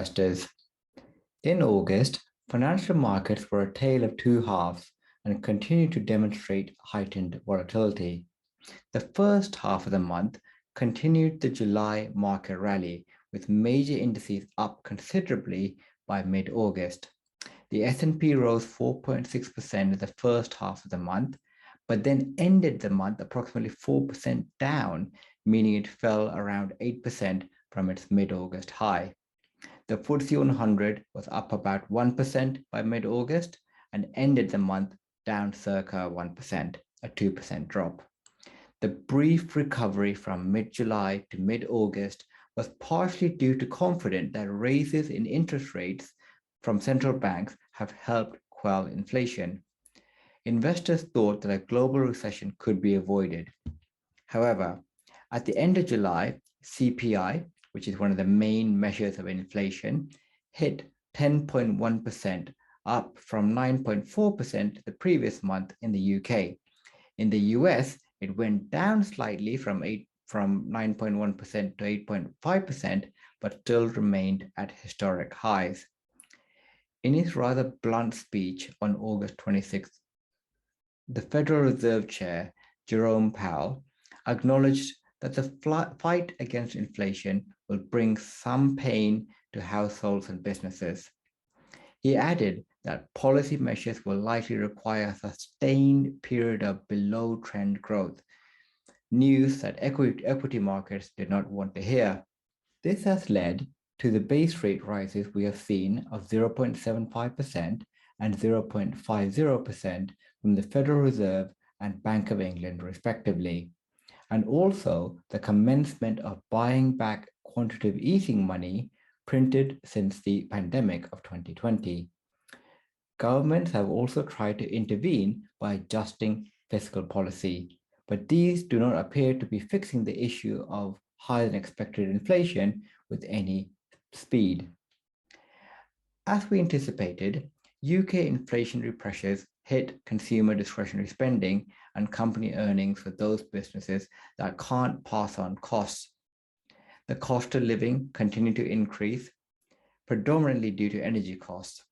investors. In August, financial markets were a tale of two halves and continued to demonstrate heightened volatility. The first half of the month continued the July market rally, with major indices up considerably by mid-August. The S&P rose 4.6% in the first half of the month, but then ended the month approximately 4% down, meaning it fell around 8% from its mid-August high. The FTSE 100 was up about 1% by mid-August and ended the month down circa 1%, a 2% drop. The brief recovery from mid-July to mid-August was partially due to confidence that raises in interest rates from central banks have helped quell inflation. Investors thought that a global recession could be avoided. However, at the end of July, CPI, which is one of the main measures of inflation, hit 10.1%, up from 9.4% the previous month in the UK. In the US, it went down slightly from 9.1% to 8.5%, but still remained at historic highs. In his rather blunt speech on August 26th, the Federal Reserve Chair, Jerome Powell, acknowledged that the fight against inflation will bring some pain to households and businesses. He added that policy measures will likely require a sustained period of below-trend growth, news that equity markets did not want to hear. This has led to the base rate rises we have seen of 0.75% and 0.50% from the Federal Reserve and Bank of England, respectively, and also the commencement of buying back quantitative easing money printed since the pandemic of 2020. Governments have also tried to intervene by adjusting fiscal policy, but these do not appear to be fixing the issue of higher than expected inflation with any speed. As we anticipated, UK inflationary pressures hit consumer discretionary spending and company earnings for those businesses that can't pass on costs. The cost of living continued to increase, predominantly due to energy costs.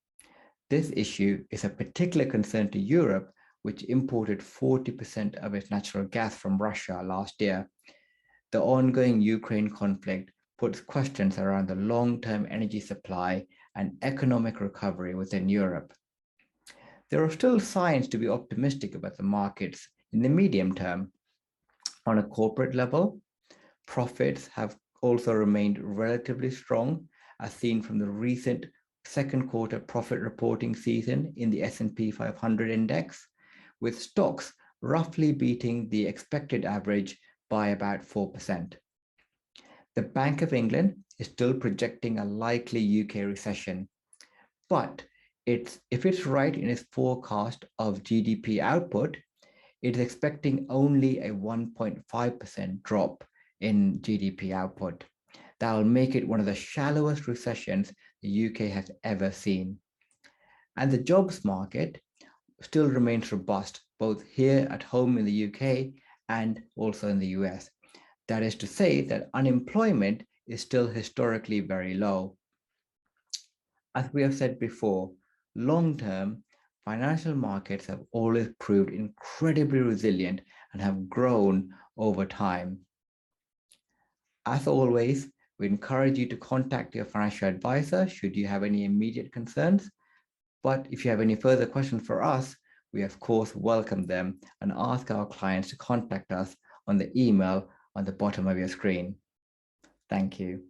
This issue is a particular concern to Europe, which imported 40% of its natural gas from Russia last year. The ongoing Ukraine conflict puts questions around the long-term energy supply and economic recovery within Europe. There are still signs to be optimistic about the markets in the medium term. On a corporate level, profits have also remained relatively strong, as seen from the recent second quarter profit reporting season in the S&P 500 index, with stocks roughly beating the expected average by about 4%. The Bank of England is still projecting a likely UK recession, but if it's right in its forecast of GDP output, it is expecting only a 1.5% drop in GDP output. That will make it one of the shallowest recessions the UK has ever seen. And the jobs market still remains robust, both here at home in the UK and also in the US. That is to say that unemployment is still historically very low. As we have said before, long-term, financial markets have always proved incredibly resilient and have grown over time. As always, we encourage you to contact your financial advisor should you have any immediate concerns. But if you have any further questions for us, we of course welcome them and ask our clients to contact us on the email on the bottom of your screen. Thank you.